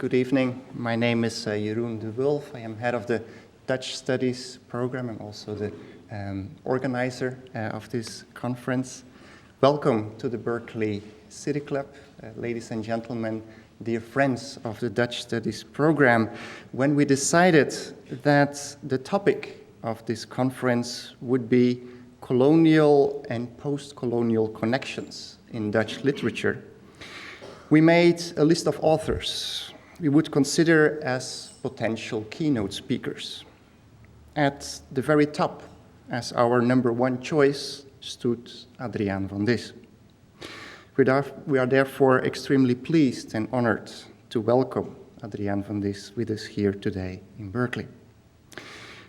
Good evening. My name is Jeroen de Wulf. I am head of the Dutch Studies program and also the organizer of this conference. Welcome to the Berkeley City Club, ladies and gentlemen, dear friends of the Dutch Studies program. When we decided that the topic of this conference would be colonial and post-colonial connections in Dutch literature, we made a list of authors we would consider as potential keynote speakers. At the very top, as our number one choice, stood Adriaan van Dis. We are therefore extremely pleased and honored to welcome Adriaan van Dis with us here today in Berkeley.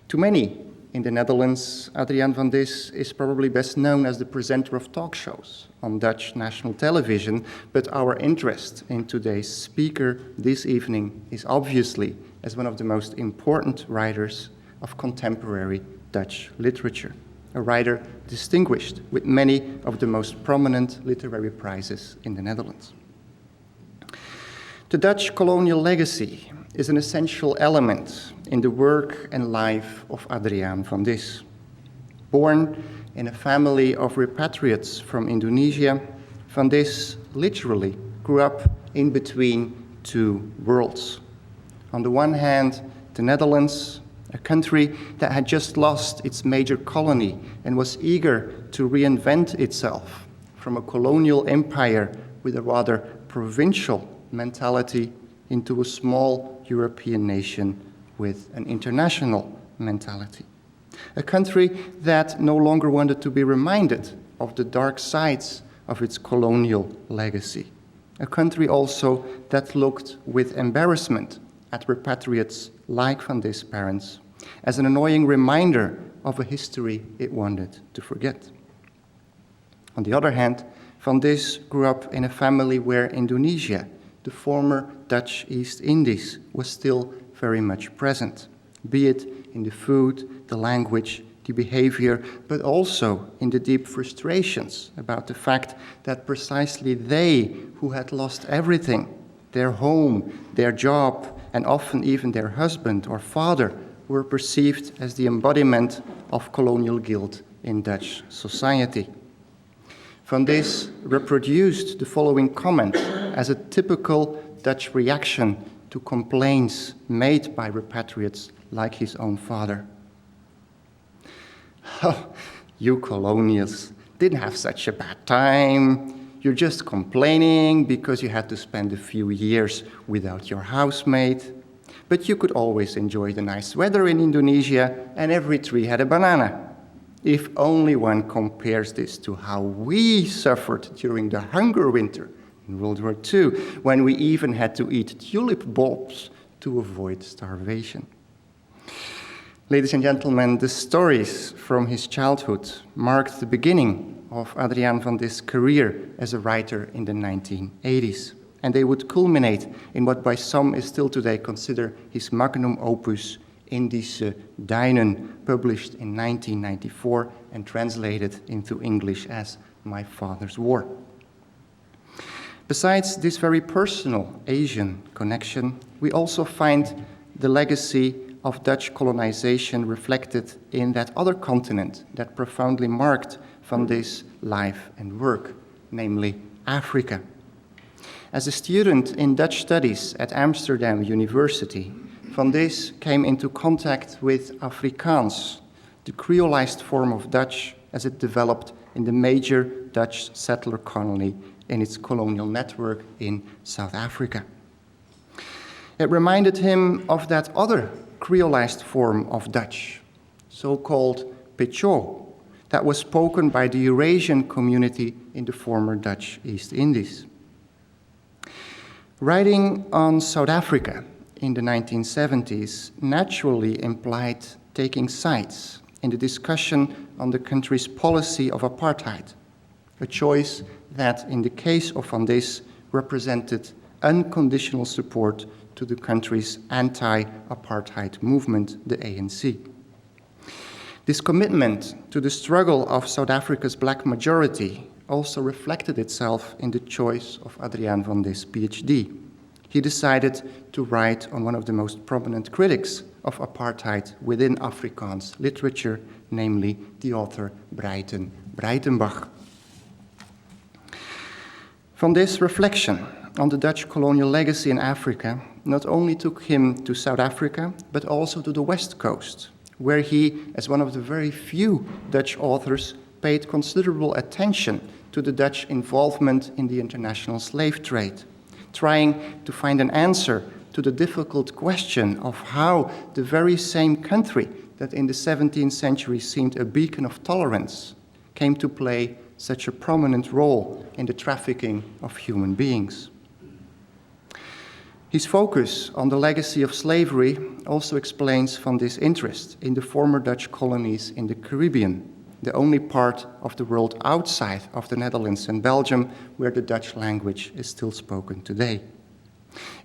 To many in the Netherlands, Adriaan van Dis is probably best known as the presenter of talk shows on Dutch national television, but our interest in today's speaker this evening is obviously as one of the most important writers of contemporary Dutch literature, a writer distinguished with many of the most prominent literary prizes in the Netherlands. The Dutch colonial legacy is an essential element in the work and life of Adriaan van Dis. Born in a family of repatriates from Indonesia, Van Dis literally grew up in between two worlds. On the one hand, the Netherlands, a country that had just lost its major colony and was eager to reinvent itself from a colonial empire with a rather provincial mentality into a small European nation with an international mentality. A country that no longer wanted to be reminded of the dark sides of its colonial legacy. A country also that looked with embarrassment at repatriates like Van Dis' parents as an annoying reminder of a history it wanted to forget. On the other hand, Van Dis grew up in a family where Indonesia, the former Dutch East Indies, was still very much present, be it in the food, the language, the behavior, but also in the deep frustrations about the fact that precisely they who had lost everything, their home, their job, and often even their husband or father, were perceived as the embodiment of colonial guilt in Dutch society. Van Dis reproduced the following comment as a typical Dutch reaction to complaints made by repatriates like his own father. Oh, you colonials didn't have such a bad time. You're just complaining because you had to spend a few years without your housemate. But you could always enjoy the nice weather in Indonesia, and every tree had a banana. If only one compares this to how we suffered during the hunger winter in World War II, when we even had to eat tulip bulbs to avoid starvation. Ladies and gentlemen, the stories from his childhood marked the beginning of Adriaan van Dis' career as a writer in the 1980s, and they would culminate in what by some is still today considered his magnum opus, Indische Duinen, published in 1994 and translated into English as My Father's War. Besides this very personal Asian connection, we also find the legacy of Dutch colonization reflected in that other continent that profoundly marked Van Dis' life and work, namely Africa. As a student in Dutch studies at Amsterdam University, Van Dis came into contact with Afrikaans, the Creolized form of Dutch as it developed in the major Dutch settler colony in its colonial network in South Africa. It reminded him of that other Creolized form of Dutch, so-called Pecho, that was spoken by the Eurasian community in the former Dutch East Indies. Writing on South Africa in the 1970s naturally implied taking sides in the discussion on the country's policy of apartheid, a choice that, in the case of Van Dis, represented unconditional support to the country's anti-apartheid movement, the ANC. This commitment to the struggle of South Africa's black majority also reflected itself in the choice of Adriaan van Dis' PhD. he decided to write on one of the most prominent critics of apartheid within Afrikaans literature, namely the author Breitenbach. From this reflection on the Dutch colonial legacy in Africa not only took him to South Africa, but also to the West Coast, where he, as one of the very few Dutch authors, paid considerable attention to the Dutch involvement in the international slave trade, trying to find an answer to the difficult question of how the very same country that in the 17th century seemed a beacon of tolerance came to play such a prominent role in the trafficking of human beings. His focus on the legacy of slavery also explains Van Dis' interest in the former Dutch colonies in the Caribbean, the only part of the world outside of the Netherlands and Belgium where the Dutch language is still spoken today.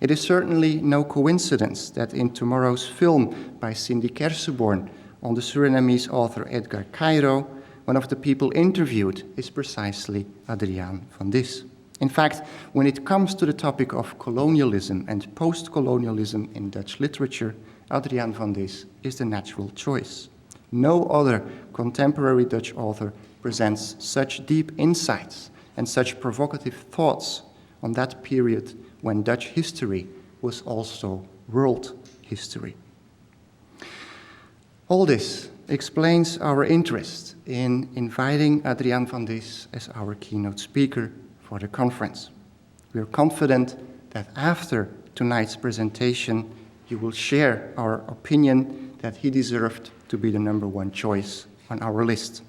It is certainly no coincidence that in tomorrow's film by Cindy Kersenborn on the Surinamese author Edgar Cairo, one of the people interviewed is precisely Adriaan van Dis. In fact, when it comes to the topic of colonialism and post-colonialism in Dutch literature, Adriaan van Dis is the natural choice. No other contemporary Dutch author presents such deep insights and such provocative thoughts on that period when Dutch history was also world history. All this explains our interest in inviting Adriaan van Dis as our keynote speaker for the conference. We are confident that after tonight's presentation, you will share our opinion that he deserved to be the #1 choice on our list.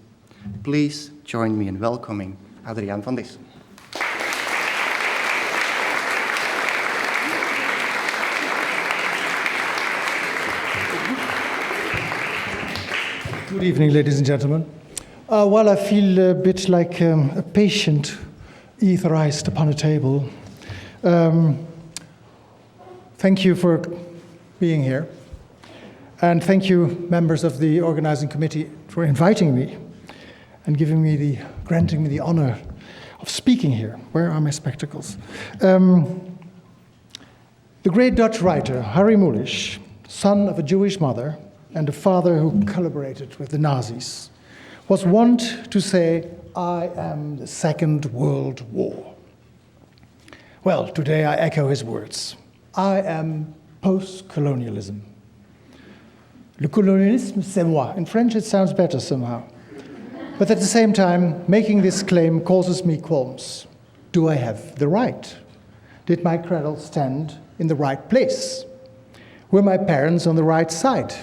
Please join me in welcoming Adriaan van Dis. Good evening, ladies and gentlemen. Well, I feel a bit like a patient etherized upon a table. Thank you for being here. And thank you, members of the organizing committee, for inviting me and granting me the honor of speaking here. Where are my spectacles? The great Dutch writer, Harry Mulisch, son of a Jewish mother and a father who collaborated with the Nazis, was wont to say, "I am the Second World War." Well, today I echo his words. I am post-colonialism. Le colonialisme, c'est moi. In French, it sounds better somehow. But at the same time, making this claim causes me qualms. Do I have the right? Did my cradle stand in the right place? Were my parents on the right side?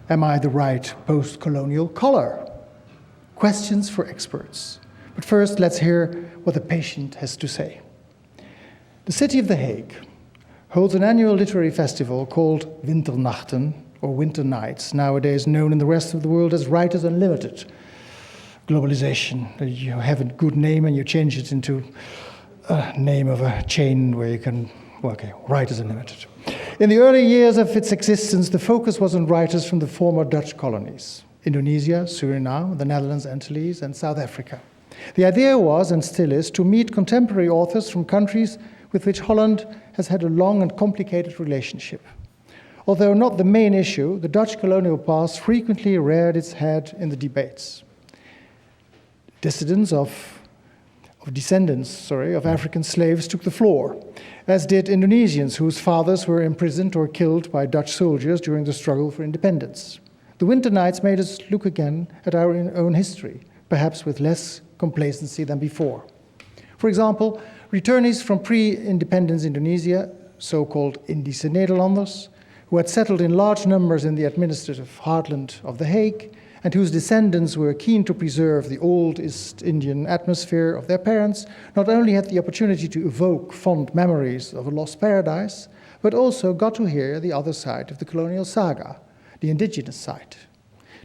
Am I the right post-colonial color? Questions for experts. But first, let's hear what the patient has to say. The city of The Hague holds an annual literary festival called Winternachten, or Winter Nights, nowadays known in the rest of the world as Writers Unlimited. Globalization. You have a good name and you change it into a name of a chain where you can, Writers Unlimited. In the early years of its existence, the focus was on writers from the former Dutch colonies, Indonesia, Suriname, the Netherlands, Antilles, and South Africa. The idea was, and still is, to meet contemporary authors from countries with which Holland has had a long and complicated relationship. Although not the main issue, the Dutch colonial past frequently reared its head in the debates. Descendants of African slaves took the floor, as did Indonesians whose fathers were imprisoned or killed by Dutch soldiers during the struggle for independence. The Winter Nights made us look again at our own history, perhaps with less complacency than before. For example, returnees from pre-independence Indonesia, so-called Indische Nederlanders, who had settled in large numbers in the administrative heartland of The Hague, and whose descendants were keen to preserve the old East Indian atmosphere of their parents, not only had the opportunity to evoke fond memories of a lost paradise, but also got to hear the other side of the colonial saga, the indigenous side.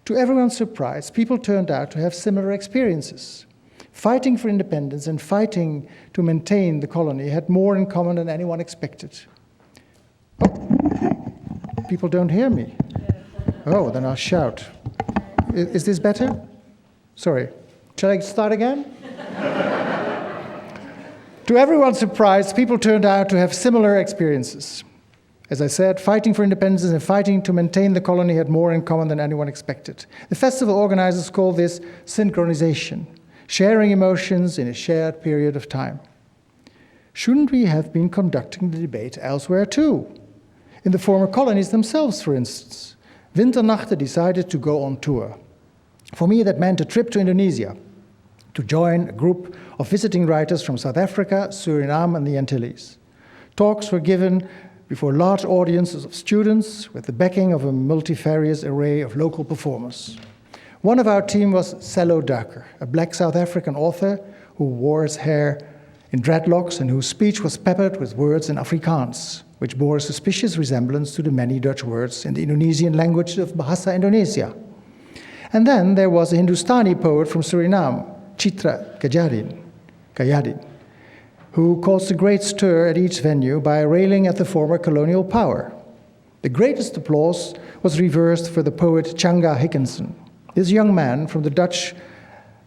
To everyone's surprise, people turned out to have similar experiences. Fighting for independence and fighting to maintain the colony had more in common than anyone expected. People don't hear me. Oh, then I'll shout. Is this better? Sorry. Shall I start again? To everyone's surprise, people turned out to have similar experiences. As I said, fighting for independence and fighting to maintain the colony had more in common than anyone expected. The festival organizers call this synchronization, sharing emotions in a shared period of time. Shouldn't we have been conducting the debate elsewhere too? In the former colonies themselves, for instance. Winternachten decided to go on tour. For me, that meant a trip to Indonesia, to join a group of visiting writers from South Africa, Suriname, and the Antilles. Talks were given before large audiences of students with the backing of a multifarious array of local performers. One of our team was Sello Duiker, a black South African author who wore his hair in dreadlocks and whose speech was peppered with words in Afrikaans, which bore a suspicious resemblance to the many Dutch words in the Indonesian language of Bahasa Indonesia. And then there was a Hindustani poet from Suriname, Chitra Kayadin, who caused a great stir at each venue by railing at the former colonial power. The greatest applause was reversed for the poet Changa Hickinson. This young man from the Dutch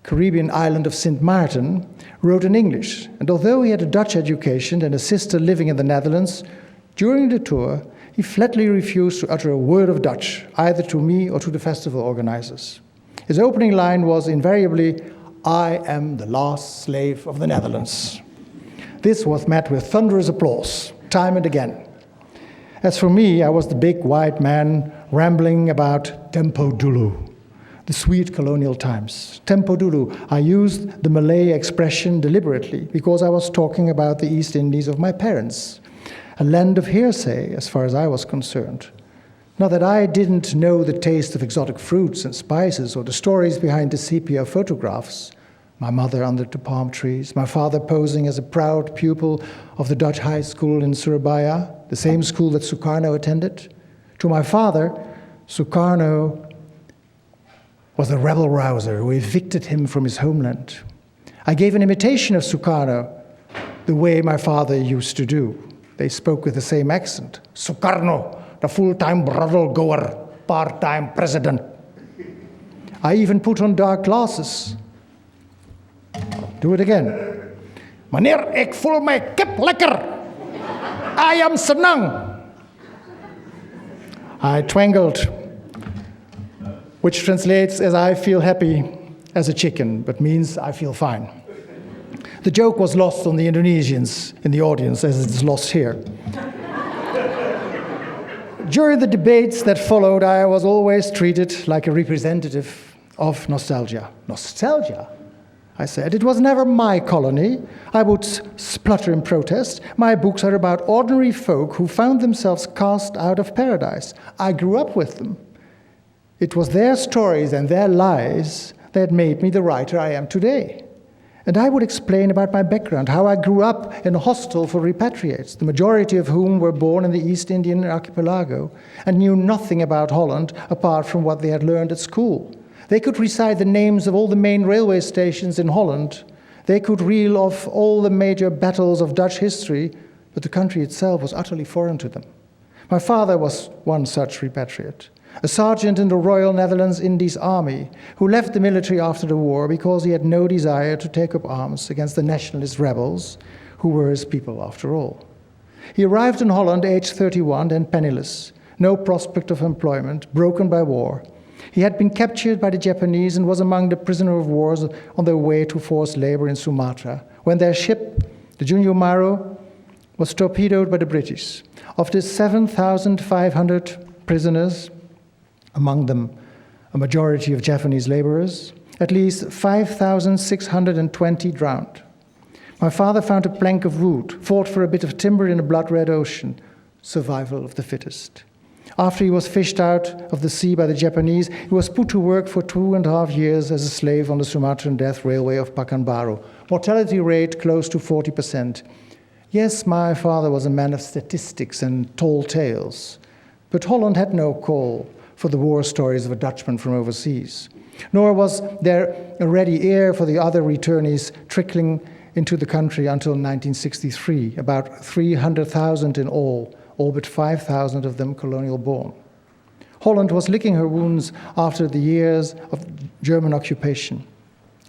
Caribbean island of Sint Maarten wrote in English, and although he had a Dutch education and a sister living in the Netherlands, during the tour, he flatly refused to utter a word of Dutch, either to me or to the festival organizers. His opening line was invariably, "I am the last slave of the Netherlands." This was met with thunderous applause, time and again. As for me, I was the big white man rambling about Tempo Dulu, the sweet colonial times. Tempo Dulu, I used the Malay expression deliberately because I was talking about the East Indies of my parents, a land of hearsay as far as I was concerned. Not that I didn't know the taste of exotic fruits and spices or the stories behind the sepia photographs. My mother under the palm trees, my father posing as a proud pupil of the Dutch high school in Surabaya, the same school that Sukarno attended. To my father, Sukarno was a rebel-rouser who evicted him from his homeland. I gave an imitation of Sukarno, the way my father used to do. They spoke with the same accent. Sukarno, the full-time brothel-goer, part-time president. I even put on dark glasses. Do it again. Meneer, ik voel mij kip lekker. I am senang. I twangled, which translates as I feel happy as a chicken, but means I feel fine. The joke was lost on the Indonesians in the audience, as it is lost here. During the debates that followed, I was always treated like a representative of nostalgia. Nostalgia? I said, it was never my colony. I would splutter in protest. My books are about ordinary folk who found themselves cast out of paradise. I grew up with them. It was their stories and their lies that made me the writer I am today. And I would explain about my background, how I grew up in a hostel for repatriates, the majority of whom were born in the East Indian archipelago and knew nothing about Holland apart from what they had learned at school. They could recite the names of all the main railway stations in Holland. They could reel off all the major battles of Dutch history, but the country itself was utterly foreign to them. My father was one such repatriate, a sergeant in the Royal Netherlands Indies Army who left the military after the war because he had no desire to take up arms against the nationalist rebels who were his people after all. He arrived in Holland aged 31 and penniless, no prospect of employment, broken by war. He had been captured by the Japanese and was among the prisoner of war on their way to forced labor in Sumatra, when their ship, the Junyo Maro, was torpedoed by the British. Of the 7,500 prisoners, among them a majority of Japanese laborers, at least 5,620 drowned. My father found a plank of wood, fought for a bit of timber in a blood-red ocean, survival of the fittest. After he was fished out of the sea by the Japanese, he was put to work for 2.5 years as a slave on the Sumatran death railway of Pekanbaru. Mortality rate close to 40%. Yes, my father was a man of statistics and tall tales, but Holland had no call for the war stories of a Dutchman from overseas. Nor was there a ready ear for the other returnees trickling into the country until 1963, about 300,000 in all but 5,000 of them colonial-born. Holland was licking her wounds after the years of German occupation.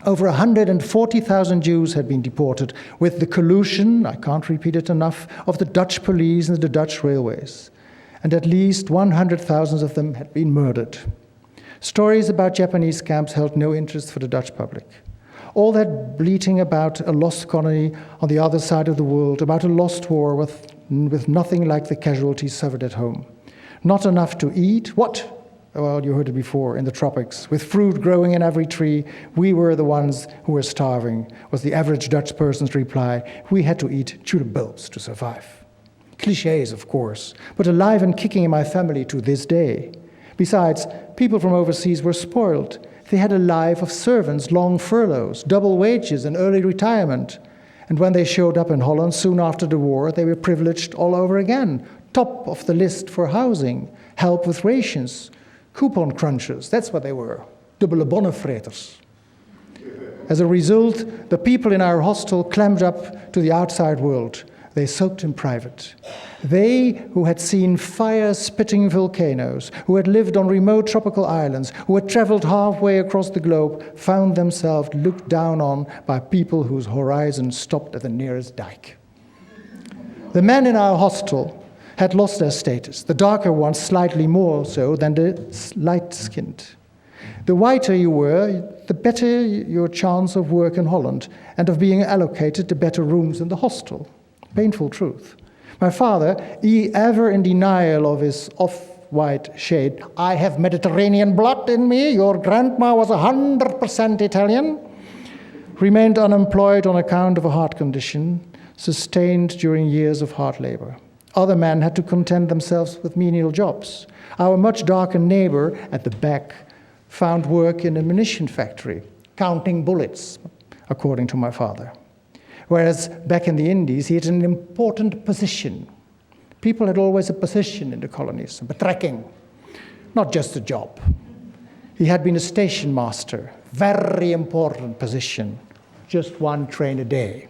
Over 140,000 Jews had been deported with the collusion, I can't repeat it enough, of the Dutch police and the Dutch railways. And at least 100,000 of them had been murdered. Stories about Japanese camps held no interest for the Dutch public. All that bleating about a lost colony on the other side of the world, about a lost war with nothing like the casualties suffered at home. Not enough to eat? What? Well, you heard it before, in the tropics, with fruit growing in every tree, we were the ones who were starving, was the average Dutch person's reply. We had to eat tulip bulbs to survive. Clichés, of course, but alive and kicking in my family to this day. Besides, people from overseas were spoiled. They had a life of servants, long furloughs, double wages, and early retirement. And when they showed up in Holland soon after the war, they were privileged all over again. Top of the list for housing, help with rations, coupon crunchers, that's what they were, dubbele bonnenvreters. As a result, the people in our hostel climbed up to the outside world. They soaked in private. They who had seen fire-spitting volcanoes, who had lived on remote tropical islands, who had traveled halfway across the globe, found themselves looked down on by people whose horizon stopped at the nearest dike. The men in our hostel had lost their status, the darker ones slightly more so than the light-skinned. The whiter you were, the better your chance of work in Holland and of being allocated to better rooms in the hostel. Painful truth. My father, ever in denial of his off-white shade, I have Mediterranean blood in me, your grandma was 100% Italian, remained unemployed on account of a heart condition sustained during years of hard labor. Other men had to content themselves with menial jobs. Our much darker neighbor at the back found work in a munition factory, counting bullets, according to my father. Whereas back in the Indies, he had an important position. People had always a position in the colonies, a betrekking, not just a job. He had been a station master, very important position, just one train a day,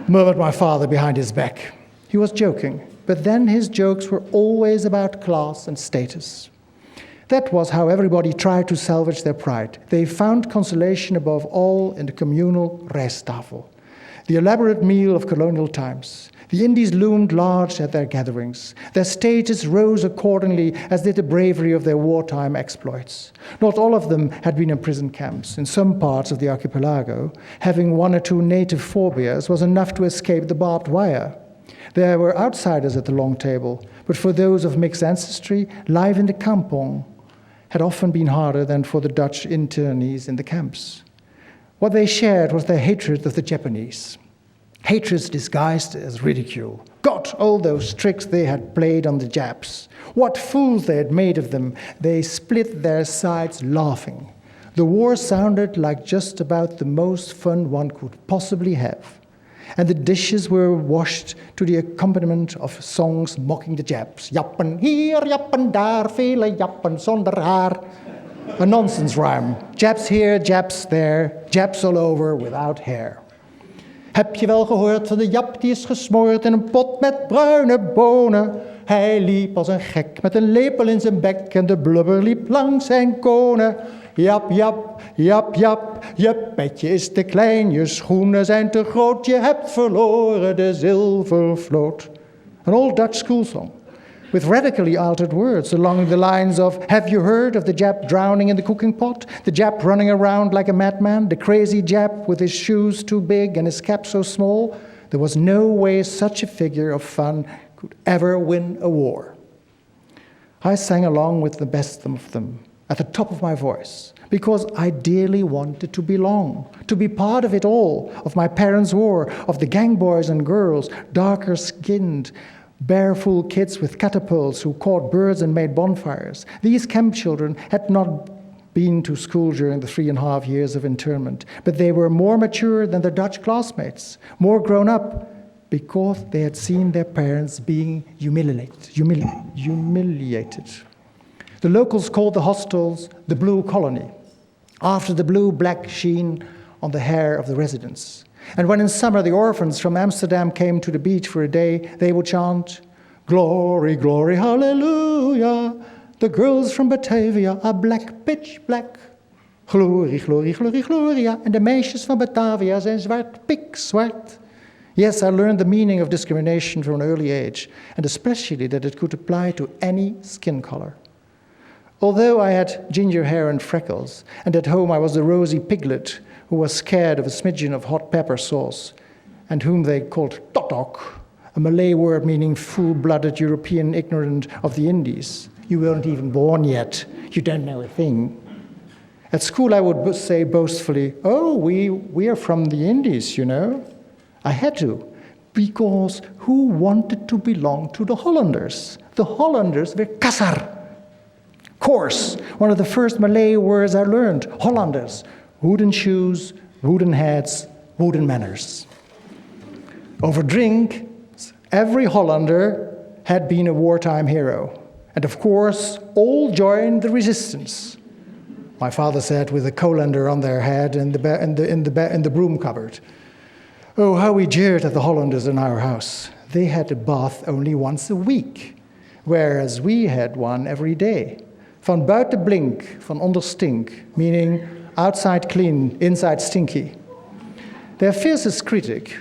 murmured my father behind his back. He was joking, but then his jokes were always about class and status. That was how everybody tried to salvage their pride. They found consolation above all in the communal restivo, the elaborate meal of colonial times. The Indies loomed large at their gatherings. Their status rose accordingly, as did the bravery of their wartime exploits. Not all of them had been in prison camps. In some parts of the archipelago, having one or two native forebears was enough to escape the barbed wire. There were outsiders at the long table, but for those of mixed ancestry, life in the kampong had often been harder than for the Dutch internees in the camps. What they shared was their hatred of the Japanese. Hatred disguised as ridicule. God, all those tricks they had played on the Japs. What fools they had made of them. They split their sides laughing. The war sounded like just about the most fun one could possibly have. And the dishes were washed to the accompaniment of songs mocking the Japs. Jappen hier, Jappen daar, vele Jappen zonder haar. A nonsense rhyme. Japs here, Japs there, Japs all over without hair. Heb je wel gehoord van de Jap die is gesmoord in een pot met bruine bonen? Hij liep als een gek met een lepel in zijn bek en de blubber liep langs zijn konen. Jap, jap, jap, jap, je petje is te klein, je schoenen zijn te groot, je hebt verloren de zilvervloot. An old Dutch school song, with radically altered words along the lines of, have you heard of the Jap drowning in the cooking pot? The Jap running around like a madman? The crazy Jap with his shoes too big and his cap so small? There was no way such a figure of fun could ever win a war. I sang along with the best of them, at the top of my voice, because I dearly wanted to belong, to be part of it all, of my parents' war, of the gang boys and girls, darker skinned, barefoot kids with catapults who caught birds and made bonfires. These camp children had not been to school during the 3.5 years of internment, but they were more mature than their Dutch classmates, more grown up, because they had seen their parents being humiliated. The locals called the hostels the Blue Colony, after the blue-black sheen on the hair of the residents. And when in summer the orphans from Amsterdam came to the beach for a day, they would chant, glory, glory, hallelujah. The girls from Batavia are black, pitch black. Glorie, glorie, glorie, gloria. En de meisjes van Batavia zijn zwart, pikzwart. Yes, I learned the meaning of discrimination from an early age, and especially that it could apply to any skin color. Although I had ginger hair and freckles, and at home I was the rosy piglet who was scared of a smidgen of hot pepper sauce, and whom they called totok, a Malay word meaning full-blooded European ignorant of the Indies. You weren't even born yet. You don't know a thing. At school I would say boastfully, oh, we are from the Indies, you know. I had to, because who wanted to belong to the Hollanders? The Hollanders were kasar. Coarse, one of the first Malay words I learned, Hollanders. Wooden shoes, wooden hats, wooden manners. Over drink, every Hollander had been a wartime hero. And of course, all joined the resistance. My father said with a colander on their head in the broom cupboard. Oh, how we jeered at the Hollanders in our house. They had a bath only once a week, whereas we had one every day. Van buiten blink, van onder stink, meaning outside clean, inside stinky. Their fiercest critic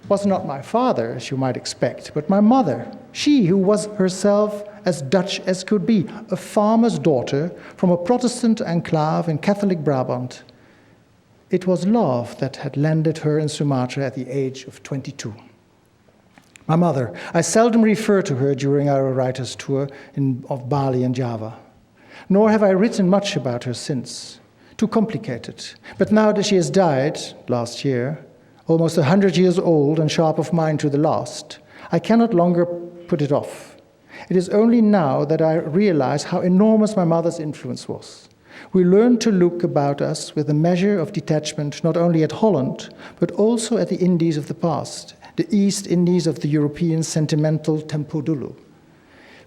was not my father, as you might expect, but my mother. She who was herself as Dutch as could be, a farmer's daughter from a Protestant enclave in Catholic Brabant. It was love that had landed her in Sumatra at the age of 22. My mother, I seldom refer to her during our writers' tour of Bali and Java. Nor have I written much about her since. Too complicated. But now that she has died, last year, almost 100 years old and sharp of mind to the last, I cannot longer put it off. It is only now that I realize how enormous my mother's influence was. We learned to look about us with a measure of detachment not only at Holland, but also at the Indies of the past, the East Indies of the European sentimental tempo dulu.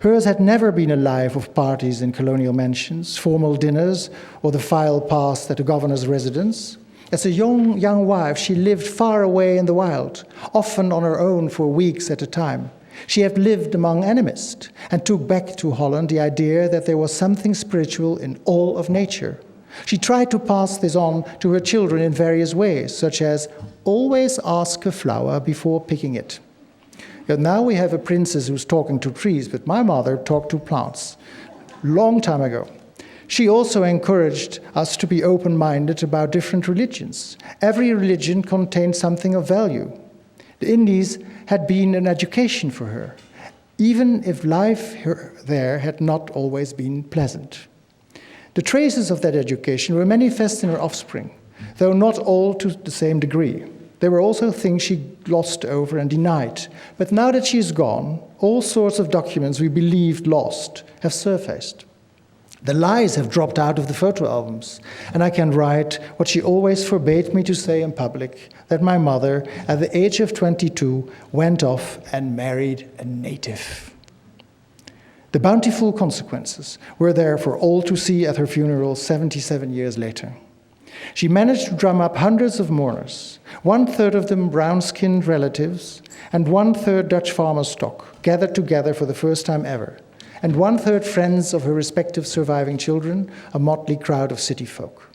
Hers had never been a life of parties in colonial mansions, formal dinners, or the file passed at the governor's residence. As a young wife, she lived far away in the wild, often on her own for weeks at a time. She had lived among animists and took back to Holland the idea that there was something spiritual in all of nature. She tried to pass this on to her children in various ways, such as always ask a flower before picking it. Yet now we have a princess who's talking to trees, but my mother talked to plants long time ago. She also encouraged us to be open-minded about different religions. Every religion contained something of value. The Indies had been an education for her, even if life there had not always been pleasant. The traces of that education were manifest in her offspring, though not all to the same degree. There were also things she glossed over and denied. But now that she is gone, all sorts of documents we believed lost have surfaced. The lies have dropped out of the photo albums, and I can write what she always forbade me to say in public, that my mother, at the age of 22, went off and married a native. The bountiful consequences were there for all to see at her funeral 77 years later. She managed to drum up hundreds of mourners, 1/3 of them brown-skinned relatives, and 1/3 Dutch farmer stock, gathered together for the first time ever, and 1/3 friends of her respective surviving children, a motley crowd of city folk.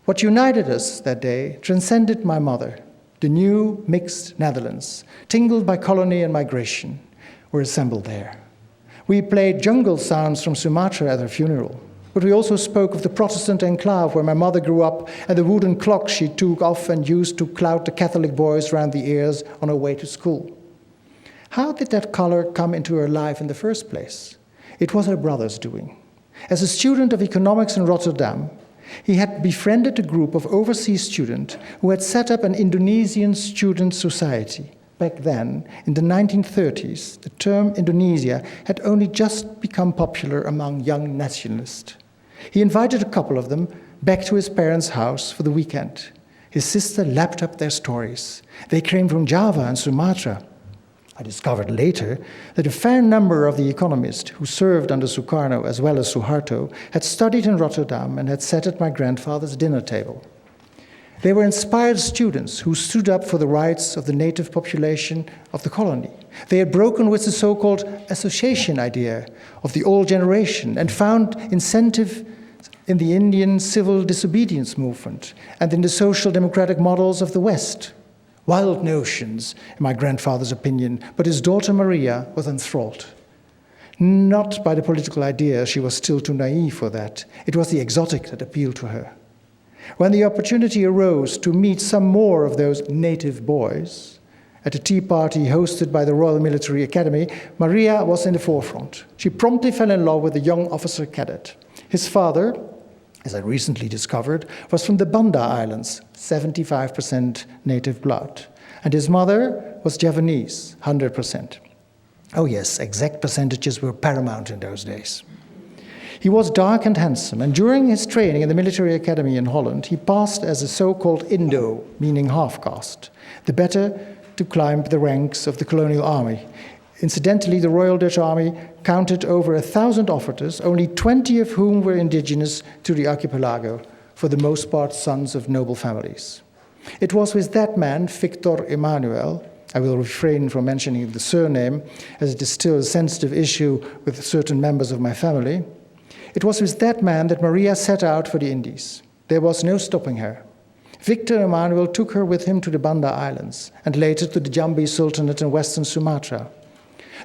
What united us that day transcended my mother. The new mixed Netherlands, tingled by colony and migration, were assembled there. We played jungle sounds from Sumatra at her funeral, but we also spoke of the Protestant enclave where my mother grew up and the wooden clock she took off and used to clout the Catholic boys round the ears on her way to school. How did that color come into her life in the first place? It was her brother's doing. As a student of economics in Rotterdam, he had befriended a group of overseas students who had set up an Indonesian student society. Back then, in the 1930s, the term Indonesia had only just become popular among young nationalists. He invited a couple of them back to his parents' house for the weekend. His sister lapped up their stories. They came from Java and Sumatra. I discovered later that a fair number of the economists who served under Sukarno as well as Suharto had studied in Rotterdam and had sat at my grandfather's dinner table. They were inspired students who stood up for the rights of the native population of the colony. They had broken with the so-called association idea of the old generation and found incentive in the Indian civil disobedience movement, and in the social democratic models of the West. Wild notions, in my grandfather's opinion, but his daughter Maria was enthralled. Not by the political ideas, she was still too naive for that. It was the exotic that appealed to her. When the opportunity arose to meet some more of those native boys, at a tea party hosted by the Royal Military Academy, Maria was in the forefront. She promptly fell in love with a young officer cadet. His father, as I recently discovered, was from the Banda Islands, 75% native blood. And his mother was Javanese, 100%. Oh yes, exact percentages were paramount in those days. He was dark and handsome, and during his training in the military academy in Holland, he passed as a so-called Indo, meaning half-caste, the better to climb the ranks of the colonial army. Incidentally, the Royal Dutch Army counted over 1,000 officers, only 20 of whom were indigenous to the archipelago, for the most part sons of noble families. It was with that man, Victor Emmanuel, I will refrain from mentioning the surname, as it is still a sensitive issue with certain members of my family. It was with that man that Maria set out for the Indies. There was no stopping her. Victor Emmanuel took her with him to the Banda Islands, and later to the Jambi Sultanate in western Sumatra.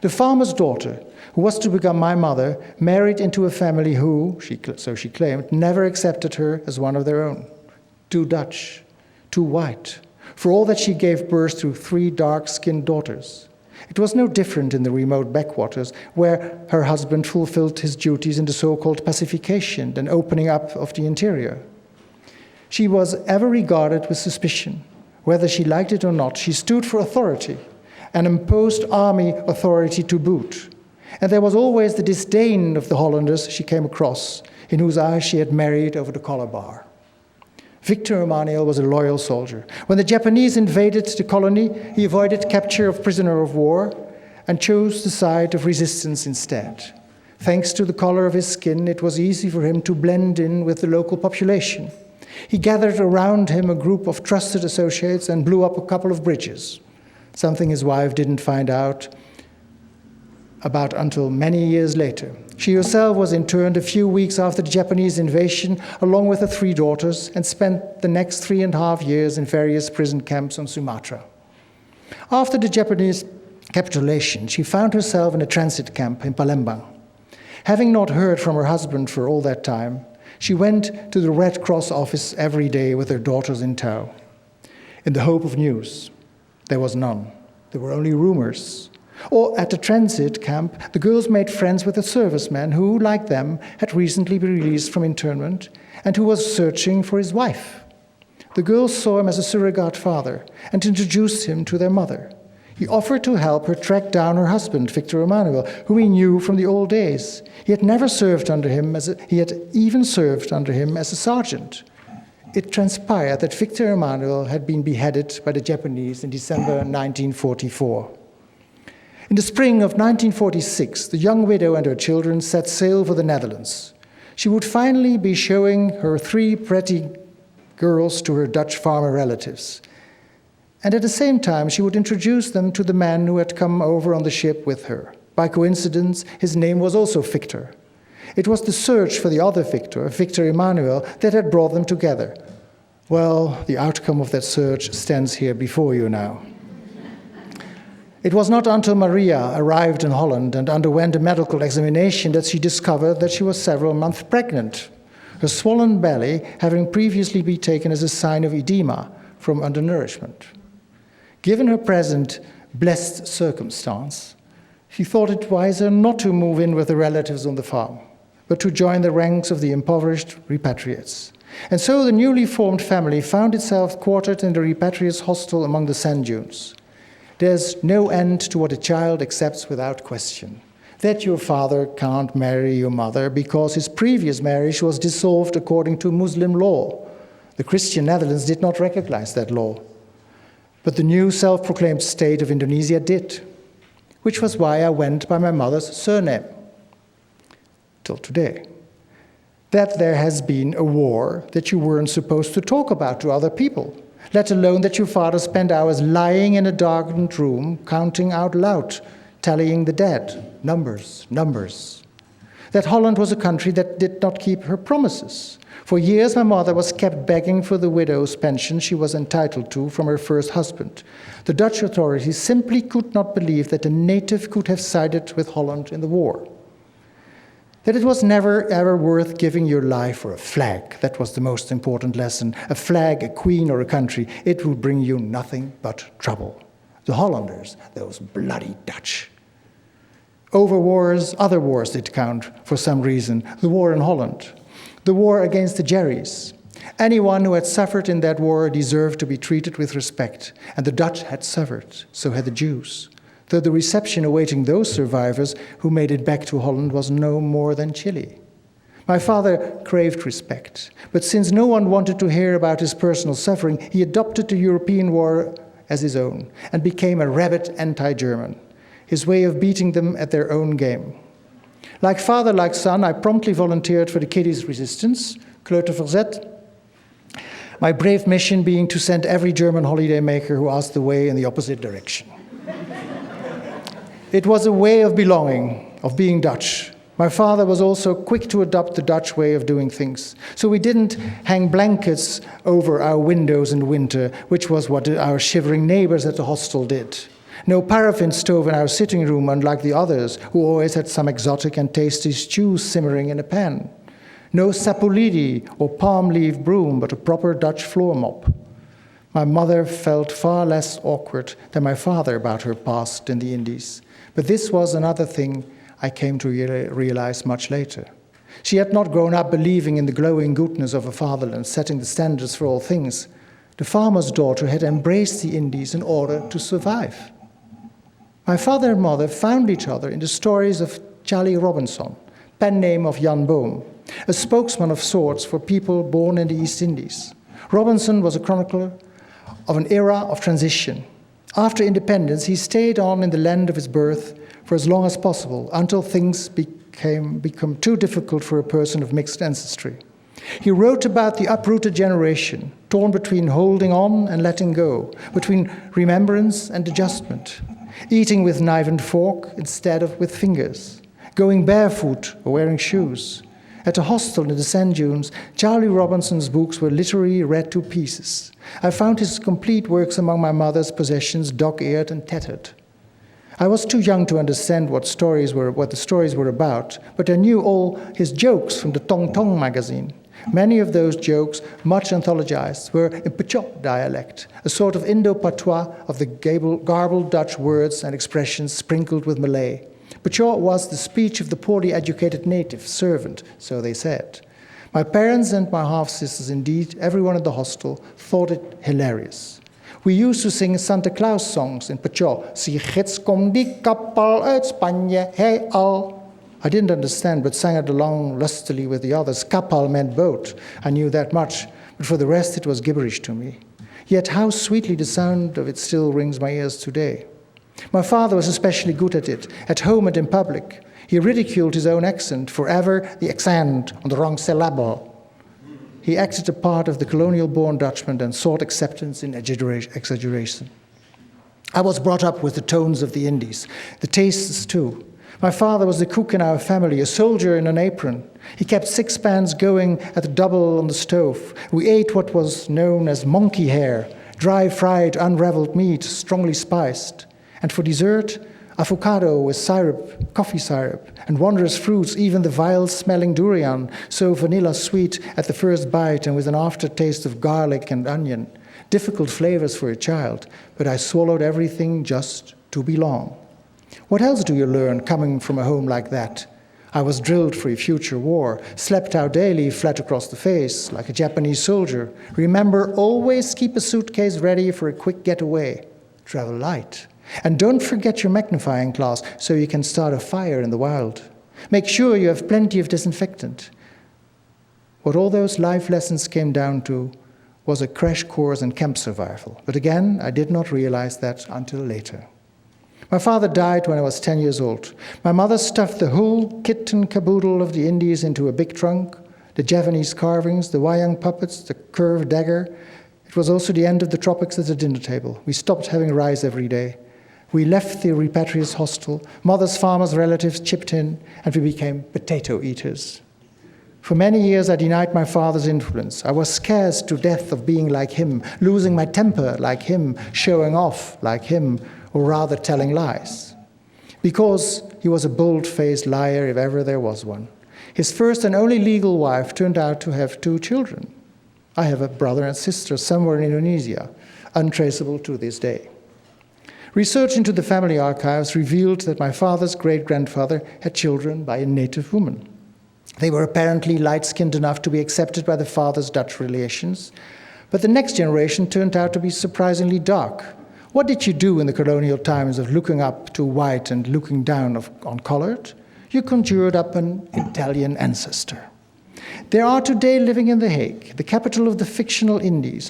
The farmer's daughter, who was to become my mother, married into a family who, so she claimed, never accepted her as one of their own. Too Dutch, too white, for all that she gave birth to 3 dark-skinned daughters. It was no different in the remote backwaters, where her husband fulfilled his duties in the so-called pacification and opening up of the interior. She was ever regarded with suspicion. Whether she liked it or not, she stood for authority, and imposed army authority to boot. And there was always the disdain of the Hollanders she came across, in whose eyes she had married over the collar bar. Victor Emmanuel was a loyal soldier. When the Japanese invaded the colony, he avoided capture of prisoner of war and chose the side of resistance instead. Thanks to the color of his skin, it was easy for him to blend in with the local population. He gathered around him a group of trusted associates and blew up a couple of bridges, something his wife didn't find out about until many years later. She herself was interned a few weeks after the Japanese invasion, along with her 3 daughters, and spent the next 3.5 years in various prison camps on Sumatra. After the Japanese capitulation, she found herself in a transit camp in Palembang. Having not heard from her husband for all that time, she went to the Red Cross office every day with her daughters in tow, in the hope of news. There was none. There were only rumors. Or at the transit camp, the girls made friends with a serviceman who, like them, had recently been released from internment and who was searching for his wife. The girls saw him as a surrogate father and introduced him to their mother. He offered to help her track down her husband, Victor Emmanuel, whom he knew from the old days. He had even served under him as a sergeant. It transpired that Victor Emmanuel had been beheaded by the Japanese in December 1944. In the spring of 1946, the young widow and her children set sail for the Netherlands. She would finally be showing her 3 pretty girls to her Dutch farmer relatives. And at the same time, she would introduce them to the man who had come over on the ship with her. By coincidence, his name was also Victor. It was the search for the other Victor, Victor Emmanuel, that had brought them together. Well, the outcome of that search stands here before you now. It was not until Maria arrived in Holland and underwent a medical examination that she discovered that she was several months pregnant, her swollen belly having previously been taken as a sign of edema from undernourishment. Given her present blessed circumstance, she thought it wiser not to move in with the relatives on the farm, but to join the ranks of the impoverished repatriates. And so the newly formed family found itself quartered in the repatriates' hostel among the sand dunes. There's no end to what a child accepts without question. That your father can't marry your mother because his previous marriage was dissolved according to Muslim law. The Christian Netherlands did not recognize that law. But the new self-proclaimed state of Indonesia did, which was why I went by my mother's surname, till today. That there has been a war that you weren't supposed to talk about to other people, let alone that your father spent hours lying in a darkened room, counting out loud, tallying the dead. Numbers, numbers. that Holland was a country that did not keep her promises. For years, my mother was kept begging for the widow's pension she was entitled to from her first husband. The Dutch authorities simply could not believe that a native could have sided with Holland in the war. That it was never, ever worth giving your life for a flag. That was the most important lesson. A flag, a queen, or a country, it would bring you nothing but trouble. The Hollanders, those bloody Dutch. Over wars, other wars did count for some reason. The war in Holland. The war against the Jerries. Anyone who had suffered in that war deserved to be treated with respect. And the Dutch had suffered, so had the Jews. Though the reception awaiting those survivors who made it back to Holland was no more than chilly. My father craved respect, but since no one wanted to hear about his personal suffering, he adopted the European war as his own and became a rabid anti-German, his way of beating them at their own game. Like father, like son, I promptly volunteered for the kiddies' resistance, Kleuterverzet, my brave mission being to send every German holidaymaker who asked the way in the opposite direction. It was a way of belonging, of being Dutch. My father was also quick to adopt the Dutch way of doing things. So we didn't hang blankets over our windows in winter, which was what our shivering neighbors at the hostel did. No paraffin stove in our sitting room, unlike the others, who always had some exotic and tasty stew simmering in a pan. No sapulidi or palm leaf broom, but a proper Dutch floor mop. My mother felt far less awkward than my father about her past in the Indies. But this was another thing I came to realize much later. She had not grown up believing in the glowing goodness of a fatherland, setting the standards for all things. The farmer's daughter had embraced the Indies in order to survive. My father and mother found each other in the stories of Charlie Robinson, pen name of Jan Boom, a spokesman of sorts for people born in the East Indies. Robinson was a chronicler of an era of transition. After independence, he stayed on in the land of his birth for as long as possible, until things become too difficult for a person of mixed ancestry. He wrote about the uprooted generation, torn between holding on and letting go, between remembrance and adjustment, eating with knife and fork instead of with fingers, going barefoot or wearing shoes. At a hostel in the sand dunes, Charlie Robinson's books were literally read to pieces. I found his complete works among my mother's possessions, dog-eared and tattered. I was too young to understand what the stories were about, but I knew all his jokes from the Tong Tong magazine. Many of those jokes, much anthologized, were in Pechot dialect, a sort of Indo-patois of the garbled Dutch words and expressions sprinkled with Malay. Pechot was the speech of the poorly educated native servant, so they said. My parents and my half-sisters, indeed, everyone at the hostel, thought it hilarious. We used to sing Santa Claus songs in Pechot. Si gids kom die kapal uit Spanje, hey al. I didn't understand, but sang it along lustily with the others. Kapal meant boat. I knew that much, but for the rest it was gibberish to me. Yet how sweetly the sound of it still rings my ears today. My father was especially good at it, at home and in public. He ridiculed his own accent, forever the accent on the wrong syllable. He acted a part of the colonial-born Dutchman and sought acceptance in exaggeration. I was brought up with the tones of the Indies, the tastes too. My father was the cook in our family, a soldier in an apron. He kept 6 pans going at the double on the stove. We ate what was known as monkey hair, dry fried, unraveled meat, strongly spiced. And for dessert, avocado with syrup, coffee syrup, and wondrous fruits, even the vile-smelling durian, so vanilla sweet at the first bite and with an aftertaste of garlic and onion. Difficult flavors for a child, but I swallowed everything just to belong. What else do you learn coming from a home like that? I was drilled for a future war, slept out daily, flat across the face, like a Japanese soldier. Remember, always keep a suitcase ready for a quick getaway. Travel light. And don't forget your magnifying glass so you can start a fire in the wild. Make sure you have plenty of disinfectant. What all those life lessons came down to was a crash course in camp survival. But again, I did not realize that until later. My father died when I was 10 years old. My mother stuffed the whole kit and caboodle of the Indies into a big trunk, the Javanese carvings, the wayang puppets, the curved dagger. It was also the end of the tropics at the dinner table. We stopped having rice every day. We left the repatriates hostel, mother's farmers' relatives chipped in, and we became potato eaters. For many years I denied my father's influence. I was scared to death of being like him, losing my temper like him, showing off like him, or rather telling lies. Because he was a bold-faced liar if ever there was one. His first and only legal wife turned out to have 2 children. I have a brother and sister somewhere in Indonesia, untraceable to this day. Research into the family archives revealed that my father's great-grandfather had children by a native woman. They were apparently light-skinned enough to be accepted by the father's Dutch relations, but the next generation turned out to be surprisingly dark. What did you do in the colonial times of looking up to white and looking down on colored? You conjured up an Italian ancestor. There are today living in The Hague, the capital of the fictional Indies,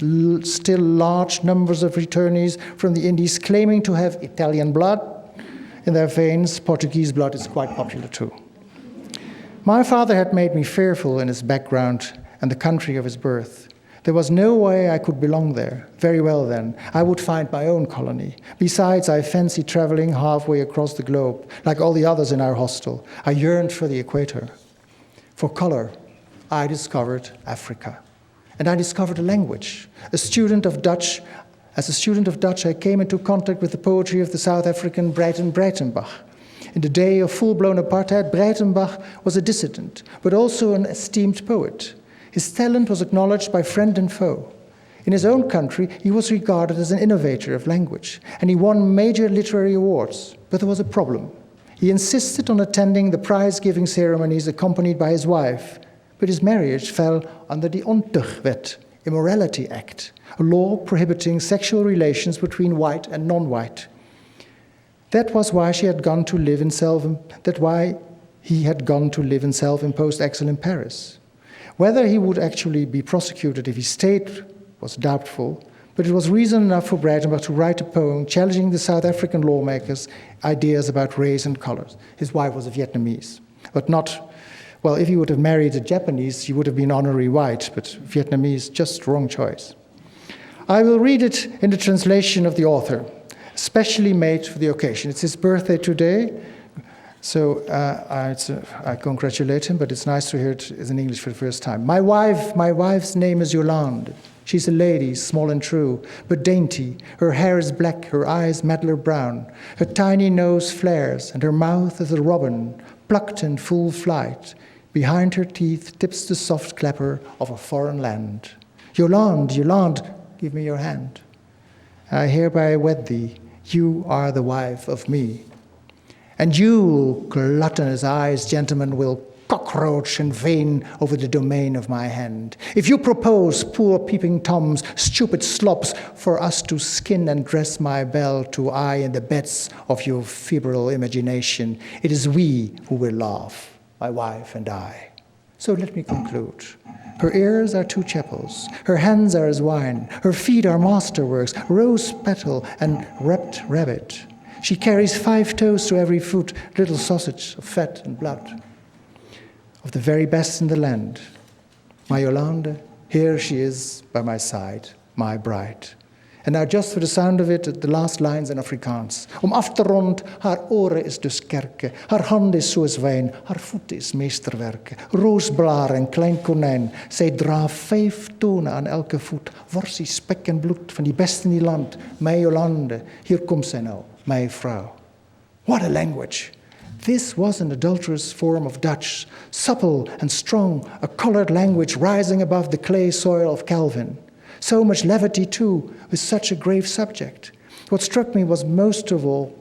still large numbers of returnees from the Indies claiming to have Italian blood in their veins. Portuguese blood is quite popular too. My father had made me fearful in his background and the country of his birth. There was no way I could belong there. Very well then, I would find my own colony. Besides, I fancied traveling halfway across the globe, like all the others in our hostel. I yearned for the equator. For color, I discovered Africa. And I discovered a language. As a student of Dutch, I came into contact with the poetry of the South African Breitenbach. In the day of full-blown apartheid, Breitenbach was a dissident, but also an esteemed poet. His talent was acknowledged by friend and foe. In his own country, he was regarded as an innovator of language, and he won major literary awards. But there was a problem. He insisted on attending the prize-giving ceremonies accompanied by his wife, but his marriage fell under the Ontuchtwet, Immorality Act, a law prohibiting sexual relations between white and non-white. That was why he had gone to live in self-imposed exile in Paris. Whether he would actually be prosecuted if he stayed was doubtful, but it was reason enough for Breitenbach to write a poem challenging the South African lawmakers' ideas about race and colors. His wife was a Vietnamese, but not, well, if he would have married a Japanese, he would have been honorary white, but Vietnamese, just wrong choice. I will read it in the translation of the author, specially made for the occasion. It's his birthday today, so I congratulate him, but it's nice to hear it in English for the first time. My wife's name is Yolande. She's a lady, small and true, but dainty. Her hair is black, her eyes madder brown. Her tiny nose flares, and her mouth is a robin, plucked in full flight. Behind her teeth tips the soft clapper of a foreign land. Yolande, Yolande, give me your hand. I hereby wed thee. You are the wife of me. And you, gluttonous eyes, gentlemen, will cockroach and vain over the domain of my hand. If you propose, poor peeping toms, stupid slops, for us to skin and dress my belle to eye in the beds of your febrile imagination, it is we who will laugh, my wife and I. So let me conclude. Her ears are 2 chapels, her hands are as wine, her feet are masterworks, rose petal and wrapped rabbit. She carries 5 toes to every foot, little sausage of fat and blood. Of the very best in the land, my Yolande, here she is by my side, my bride. And now just for the sound of it, the last lines in Afrikaans. Af te rond, haar ore is dus kerke, haar hand is soos wijn, haar voet is meesterwerke. Roosblaar en klein konijn, zij dra 5 tone aan elke voet. Worsie, spek en bloed van die beste in die land. My Yolande, hier komt zij nou, my vrouw. What a language! This was an adulterous form of Dutch, supple and strong, a colored language rising above the clay soil of Calvin. So much levity, too, with such a grave subject. What struck me most of all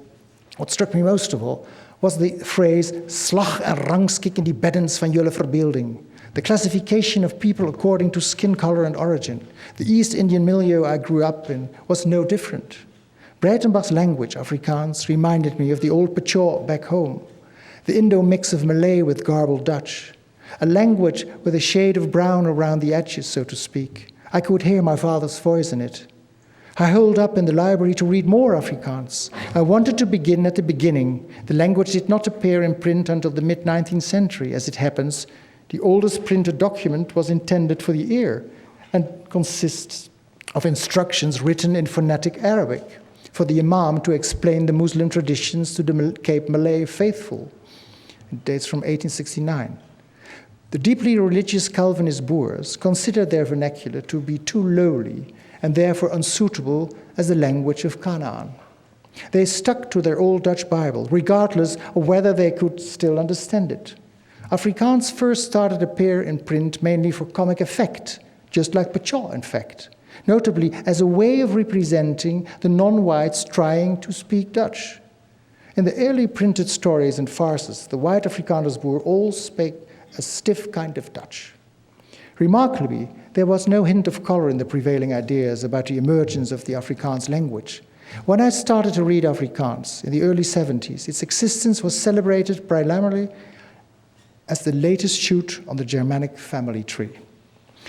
was the phrase slag en rangskik in die beddens van jullie verbeelding. The classification of people according to skin color and origin. The East Indian milieu I grew up in was no different. Breitenbach's language, Afrikaans, reminded me of the old Pachaw back home, the Indo-mix of Malay with garbled Dutch, a language with a shade of brown around the edges, so to speak. I could hear my father's voice in it. I holed up in the library to read more Afrikaans. I wanted to begin at the beginning. The language did not appear in print until the mid-19th century. As it happens, the oldest printed document was intended for the ear and consists of instructions written in phonetic Arabic. for the Imam to explain the Muslim traditions to the Cape Malay faithful. It dates from 1869. The deeply religious Calvinist Boers considered their vernacular to be too lowly and therefore unsuitable as the language of Canaan. They stuck to their old Dutch Bible, regardless of whether they could still understand it. Afrikaans first started to appear in print mainly for comic effect, just like Pachaw, in fact, notably as a way of representing the non-whites trying to speak Dutch. In the early printed stories and farces, the white Afrikaners Boer all spake a stiff kind of Dutch. Remarkably, there was no hint of color in the prevailing ideas about the emergence of the Afrikaans language. When I started to read Afrikaans in the early 70s, its existence was celebrated primarily as the latest shoot on the Germanic family tree.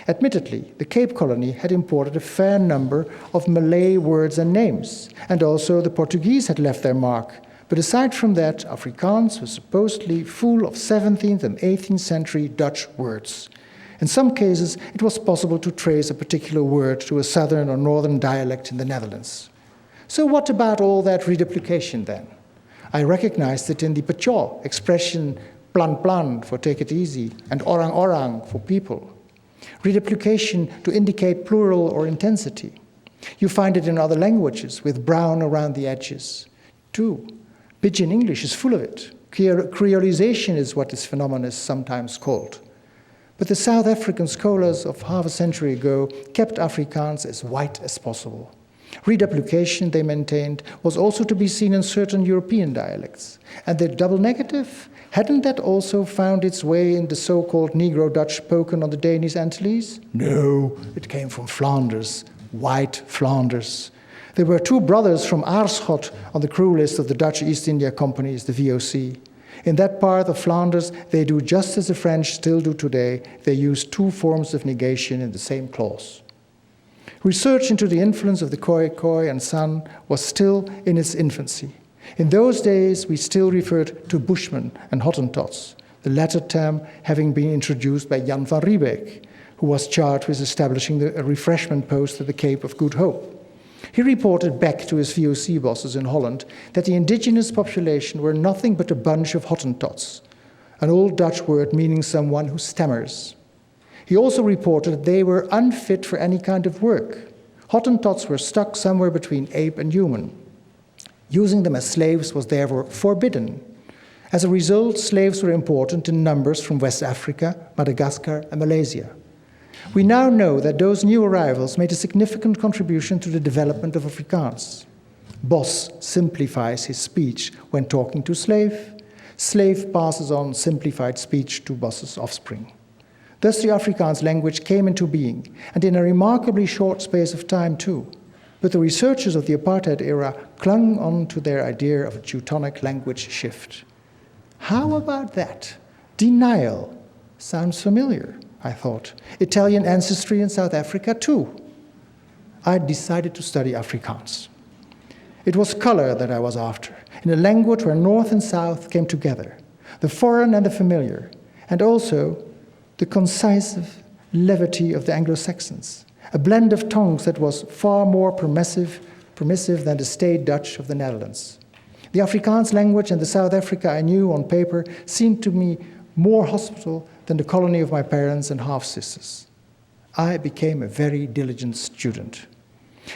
Admittedly, the Cape Colony had imported a fair number of Malay words and names, and also the Portuguese had left their mark. But aside from that, Afrikaans was supposedly full of 17th and 18th century Dutch words. In some cases, it was possible to trace a particular word to a southern or northern dialect in the Netherlands. So what about all that reduplication then? I recognized it in the Pachaw expression plan plan for take it easy and orang orang for people. Reduplication to indicate plural or intensity. You find it in other languages with brown around the edges. Too, Pidgin English is full of it. Creolization is what this phenomenon is sometimes called. But the South African scholars of half a century ago kept Afrikaans as white as possible. Reduplication, they maintained, was also to be seen in certain European dialects. And the double negative, hadn't that also found its way in the so-called Negro Dutch spoken on the Danish Antilles? No, it came from Flanders, white Flanders. There were two brothers from Aarschot on the crew list of the Dutch East India Companies, the VOC. In that part of Flanders, they do just as the French still do today. They use two forms of negation in the same clause. Research into the influence of the Khoi and San was still in its infancy. In those days, we still referred to Bushmen and Hottentots, the latter term having been introduced by Jan van Riebeek, who was charged with establishing a refreshment post at the Cape of Good Hope. He reported back to his VOC bosses in Holland that the indigenous population were nothing but a bunch of Hottentots, an old Dutch word meaning someone who stammers. He also reported that they were unfit for any kind of work. Hottentots were stuck somewhere between ape and human. Using them as slaves was therefore forbidden. As a result, slaves were imported in numbers from West Africa, Madagascar, and Malaysia. We now know that those new arrivals made a significant contribution to the development of Afrikaans. Boss simplifies his speech when talking to slave. Slave passes on simplified speech to boss's offspring. Thus the Afrikaans language came into being, and in a remarkably short space of time too. But the researchers of the apartheid era clung on to their idea of a Teutonic language shift. How about that? Denial. Sounds familiar, I thought. Italian ancestry in South Africa too. I decided to study Afrikaans. It was color that I was after, in a language where North and South came together, the foreign and the familiar, and also the concise levity of the Anglo-Saxons, a blend of tongues that was far more permissive than the state Dutch of the Netherlands. The Afrikaans language and the South Africa I knew on paper seemed to me more hospitable than the colony of my parents and half-sisters. I became a very diligent student.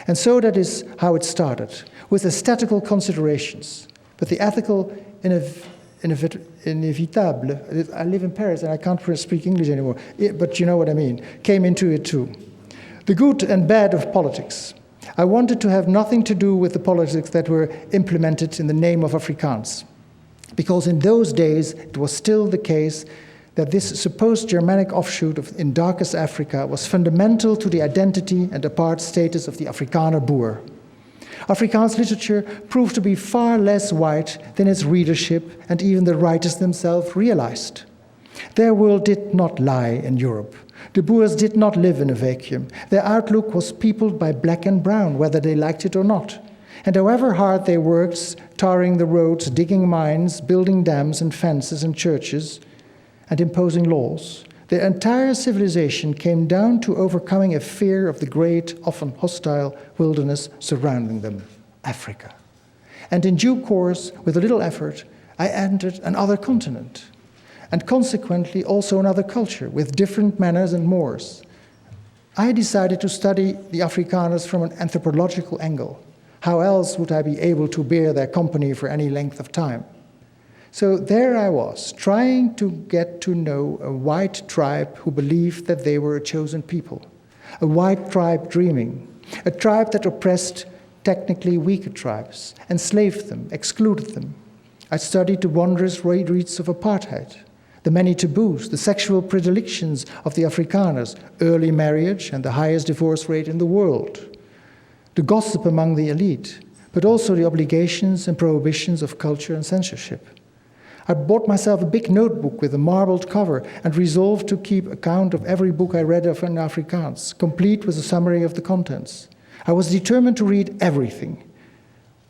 And so that is how it started, with aesthetical considerations. But the ethical inevitable, I live in Paris and I can't speak English anymore, but you know what I mean, came into it too. The good and bad of politics. I wanted to have nothing to do with the politics that were implemented in the name of Afrikaans, because in those days it was still the case that this supposed Germanic offshoot in darkest Africa was fundamental to the identity and apart status of the Afrikaner Boer. Afrikaans literature proved to be far less white than its readership and even the writers themselves realized. Their world did not lie in Europe. The Boers did not live in a vacuum. Their outlook was peopled by black and brown, whether they liked it or not. And however hard they worked, tarring the roads, digging mines, building dams and fences and churches, and imposing laws, their entire civilization came down to overcoming a fear of the great, often hostile wilderness surrounding them. Africa. And in due course, with a little effort, I entered another continent, and consequently also another culture with different manners and mores. I decided to study the Afrikaners from an anthropological angle. How else would I be able to bear their company for any length of time? So there I was, trying to get to know a white tribe who believed that they were a chosen people, a white tribe dreaming, a tribe that oppressed technically weaker tribes, enslaved them, excluded them. I studied the wondrous roots of apartheid, the many taboos, the sexual predilections of the Afrikaners, early marriage and the highest divorce rate in the world, the gossip among the elite, but also the obligations and prohibitions of culture and censorship. I bought myself a big notebook with a marbled cover and resolved to keep account of every book I read of in Afrikaans, complete with a summary of the contents. I was determined to read everything,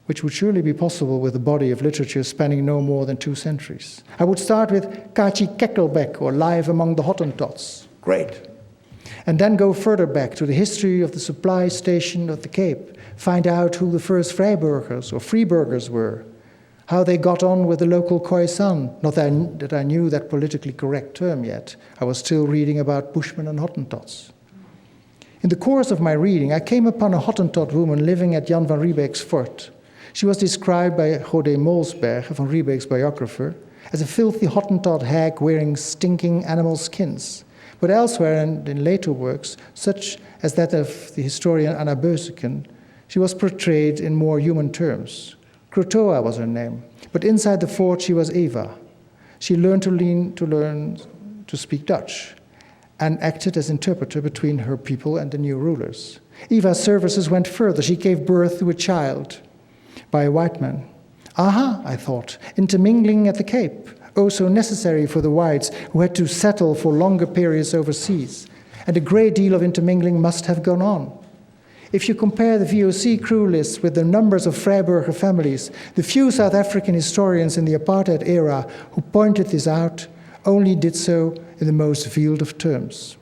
which would surely be possible with a body of literature spanning no more than 2 centuries. I would start with Kachi Kekelbek, or Life Among the Hottentots. Great. And then go further back to the history of the supply station of the Cape, find out who the first vrijburgers or freeburgers were, how they got on with the local Khoisan. Not that I knew that politically correct term yet. I was still reading about Bushmen and Hottentots. In the course of my reading, I came upon a Hottentot woman living at Jan van Riebeek's fort. She was described by Godé Molsberg, Van Riebeek's biographer, as a filthy Hottentot hag wearing stinking animal skins. But elsewhere, and in later works, such as that of the historian Anna Beuseken, she was portrayed in more human terms. Krotoa was her name, but inside the fort she was Eva. She learned to speak Dutch and acted as interpreter between her people and the new rulers. Eva's services went further. She gave birth to a child by a white man. Aha, I thought, intermingling at the Cape, oh so necessary for the whites who had to settle for longer periods overseas. And a great deal of intermingling must have gone on. If you compare the VOC crew list with the numbers of Vrijburger families, the few South African historians in the apartheid era who pointed this out only did so in the most veiled of terms.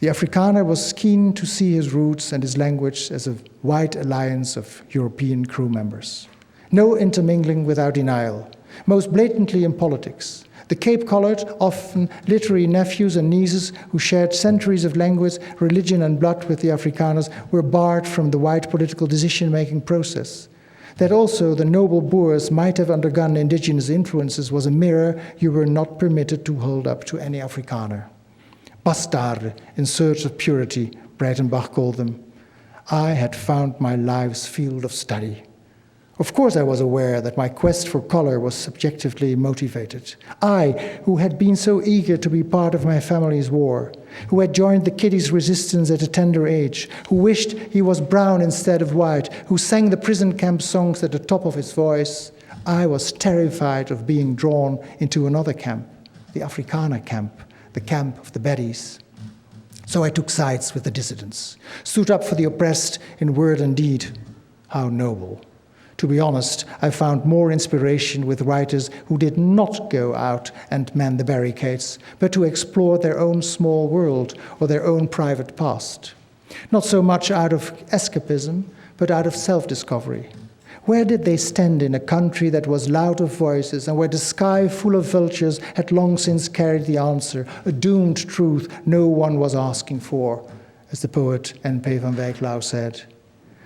The Afrikaner was keen to see his roots and his language as a white alliance of European crew members. No intermingling without denial, most blatantly in politics. The Cape-colored, often literary nephews and nieces who shared centuries of language, religion, and blood with the Afrikaners were barred from the white political decision-making process. That also the noble Boers might have undergone indigenous influences was a mirror you were not permitted to hold up to any Afrikaner. Bastarden, in search of purity, Breitenbach called them. I had found my life's field of study. Of course I was aware that my quest for color was subjectively motivated. I, who had been so eager to be part of my family's war, who had joined the kiddies' resistance at a tender age, who wished he was brown instead of white, who sang the prison camp songs at the top of his voice, I was terrified of being drawn into another camp, the Afrikaner camp, the camp of the baddies. So I took sides with the dissidents, stood up for the oppressed in word and deed. How noble. To be honest, I found more inspiration with writers who did not go out and man the barricades, but to explore their own small world or their own private past. Not so much out of escapism, but out of self-discovery. Where did they stand in a country that was loud of voices and where the sky full of vultures had long since carried the answer, a doomed truth no one was asking for, as the poet N.P. van Wyk Lau said?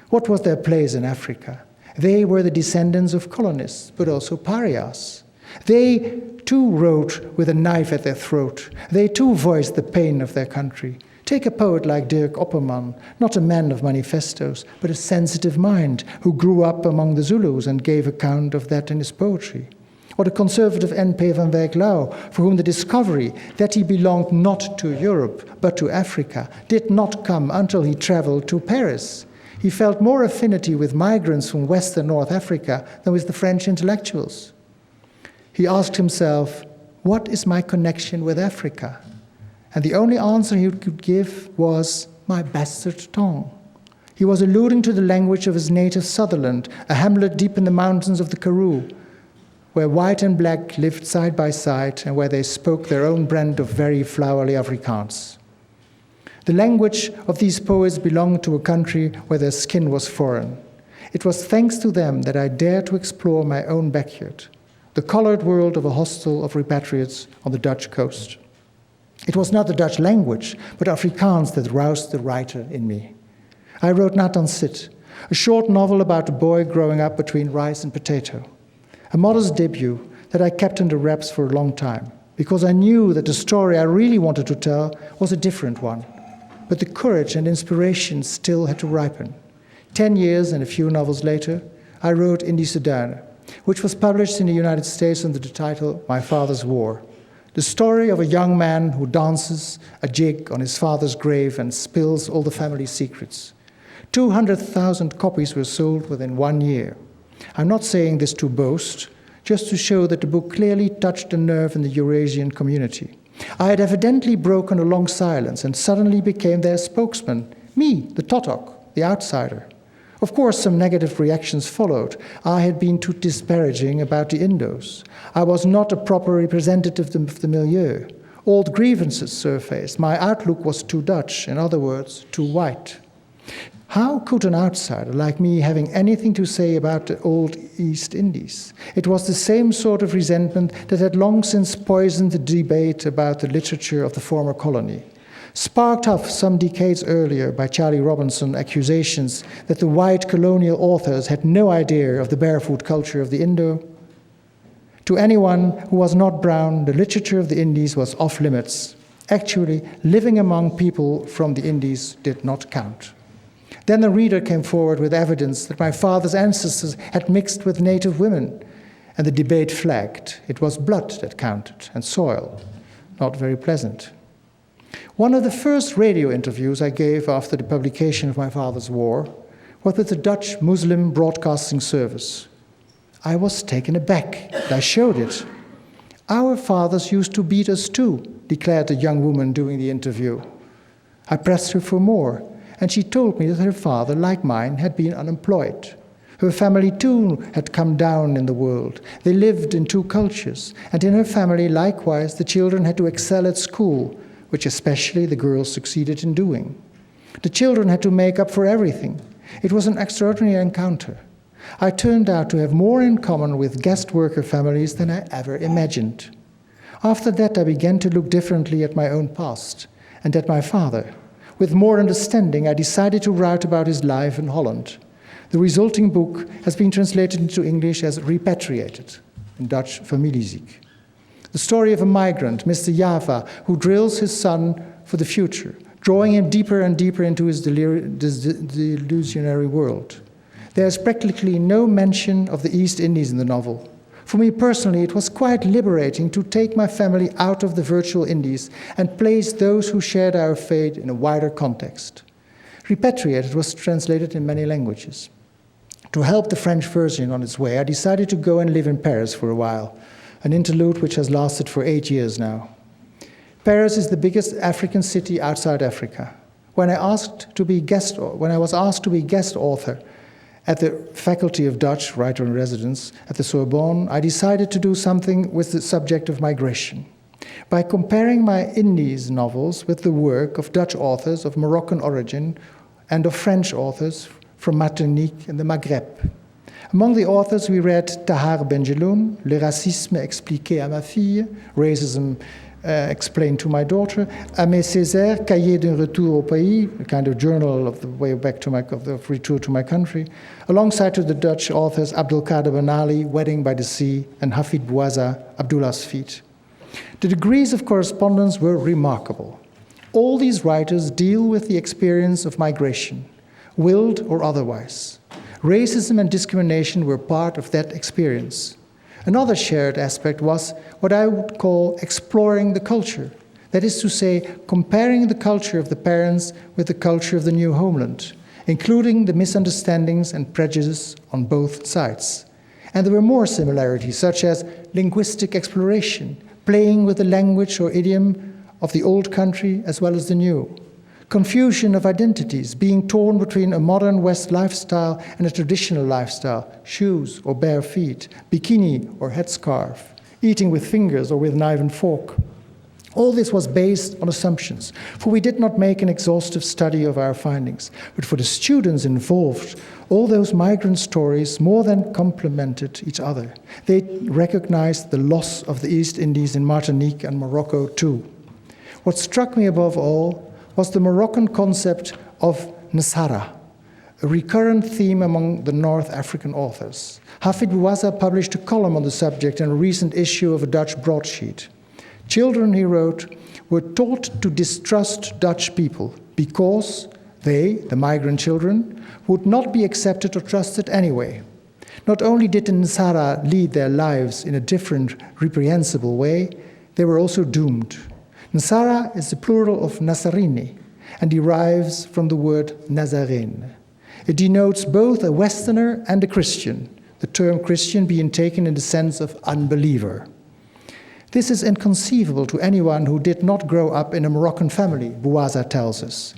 What was their place in Africa? They were the descendants of colonists, but also pariahs. They too wrote with a knife at their throat. They too voiced the pain of their country. Take a poet like Dirk Opperman, not a man of manifestos, but a sensitive mind who grew up among the Zulus and gave account of that in his poetry. Or the conservative N.P. van Wyk Lau, for whom the discovery that he belonged not to Europe, but to Africa, did not come until he traveled to Paris. He felt more affinity with migrants from Western North Africa than with the French intellectuals. He asked himself, what is my connection with Africa? And the only answer he could give was, my bastard tongue. He was alluding to the language of his native Sutherland, a hamlet deep in the mountains of the Karoo, where white and black lived side by side and where they spoke their own brand of very flowery Afrikaans. The language of these poets belonged to a country where their skin was foreign. It was thanks to them that I dared to explore my own backyard, the colored world of a hostel of repatriates on the Dutch coast. It was not the Dutch language, but Afrikaans that roused the writer in me. I wrote Nat dan Sit, a short novel about a boy growing up between rice and potato. A modest debut that I kept under wraps for a long time, because I knew that the story I really wanted to tell was a different one. But the courage and inspiration still had to ripen. 10 years and a few novels later, I wrote Indische Duinen, which was published in the United States under the title My Father's War. The story of a young man who dances a jig on his father's grave and spills all the family secrets. 200,000 copies were sold within 1 year. I'm not saying this to boast, just to show that the book clearly touched a nerve in the Eurasian community. I had evidently broken a long silence and suddenly became their spokesman, me, the Totok, the outsider. Of course, some negative reactions followed. I had been too disparaging about the Indos. I was not a proper representative of the milieu. Old grievances surfaced. My outlook was too Dutch, in other words, too white. How could an outsider like me having anything to say about the old East Indies? It was the same sort of resentment that had long since poisoned the debate about the literature of the former colony. Sparked off some decades earlier by Charlie Robinson accusations that the white colonial authors had no idea of the barefoot culture of the Indo. To anyone who was not brown, the literature of the Indies was off limits. Actually, living among people from the Indies did not count. Then the reader came forward with evidence that my father's ancestors had mixed with native women, and the debate flagged. It was blood that counted, and soil. Not very pleasant. One of the first radio interviews I gave after the publication of My Father's War was with the Dutch Muslim Broadcasting Service. I was taken aback, and I showed it. Our fathers used to beat us too, declared the young woman doing the interview. I pressed her for more, and she told me that her father, like mine, had been unemployed. Her family too had come down in the world. They lived in two cultures, and in her family, likewise, the children had to excel at school, which especially the girls succeeded in doing. The children had to make up for everything. It was an extraordinary encounter. I turned out to have more in common with guest worker families than I ever imagined. After that, I began to look differently at my own past and at my father. With more understanding, I decided to write about his life in Holland. The resulting book has been translated into English as Repatriated, in Dutch Familieziek. The story of a migrant, Mr. Java, who drills his son for the future, drawing him deeper and deeper into his delusionary world. There is practically no mention of the East Indies in the novel. For me personally, it was quite liberating to take my family out of the virtual Indies and place those who shared our fate in a wider context. Repatriated was translated in many languages. To help the French version on its way, I decided to go and live in Paris for a while, an interlude which has lasted for 8 years now. Paris is the biggest African city outside Africa. When I was asked to be guest author at the Faculty of Dutch, writer in residence, at the Sorbonne, I decided to do something with the subject of migration. By comparing my Indies novels with the work of Dutch authors of Moroccan origin and of French authors from Martinique and the Maghreb. Among the authors, we read Tahar Benjeloun, Le racisme expliqué à ma fille, Racism Explained to My Daughter, Aimé Césaire, Cahiers d'un retour au pays, a kind of journal of the way back to of return to my country, alongside to the Dutch authors Abdelkader Ben Ali, Wedding by the Sea, and Hafid Bouazza, Abdullah's Feet. The degrees of correspondence were remarkable. All these writers deal with the experience of migration, willed or otherwise. Racism and discrimination were part of that experience. Another shared aspect was what I would call exploring the culture. That is to say, comparing the culture of the parents with the culture of the new homeland, including the misunderstandings and prejudice on both sides. And there were more similarities, such as linguistic exploration, playing with the language or idiom of the old country as well as the new. Confusion of identities, being torn between a modern West lifestyle and a traditional lifestyle, shoes or bare feet, bikini or headscarf, eating with fingers or with knife and fork. All this was based on assumptions, for we did not make an exhaustive study of our findings. But for the students involved, all those migrant stories more than complemented each other. They recognized the loss of the East Indies in Martinique and Morocco too. What struck me above all was the Moroccan concept of Nsara, a recurrent theme among the North African authors. Hafid Bouazza published a column on the subject in a recent issue of a Dutch broadsheet. Children, he wrote, were taught to distrust Dutch people because they, the migrant children, would not be accepted or trusted anyway. Not only did the Nsara lead their lives in a different, reprehensible way, they were also doomed. Nsara is the plural of Nazarini and derives from the word Nazarene. It denotes both a Westerner and a Christian, the term Christian being taken in the sense of unbeliever. This is inconceivable to anyone who did not grow up in a Moroccan family, Bouazza tells us.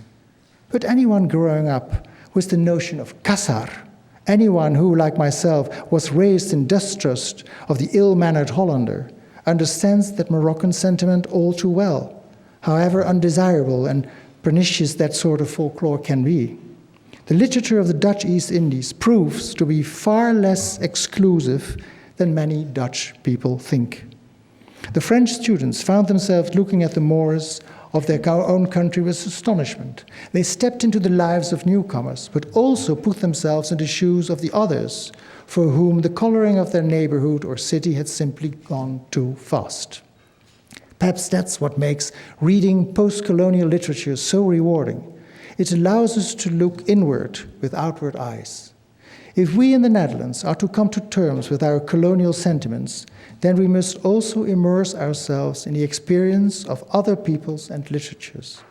But anyone growing up with the notion of Kassar, anyone who, like myself, was raised in distrust of the ill-mannered Hollander, understands that Moroccan sentiment all too well, however undesirable and pernicious that sort of folklore can be. The literature of the Dutch East Indies proves to be far less exclusive than many Dutch people think. The French students found themselves looking at the Moors of their own country with astonishment. They stepped into the lives of newcomers, but also put themselves in the shoes of the others, for whom the coloring of their neighborhood or city had simply gone too fast. Perhaps that's what makes reading post-colonial literature so rewarding. It allows us to look inward with outward eyes. If we in the Netherlands are to come to terms with our colonial sentiments, then we must also immerse ourselves in the experience of other peoples and literatures.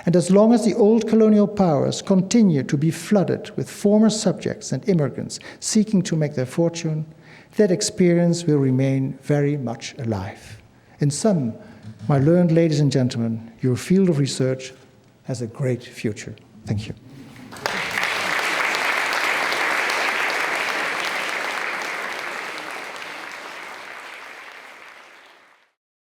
And as long as the old colonial powers continue to be flooded with former subjects and immigrants seeking to make their fortune, that experience will remain very much alive. In sum, my learned ladies and gentlemen, your field of research has a great future. Thank you.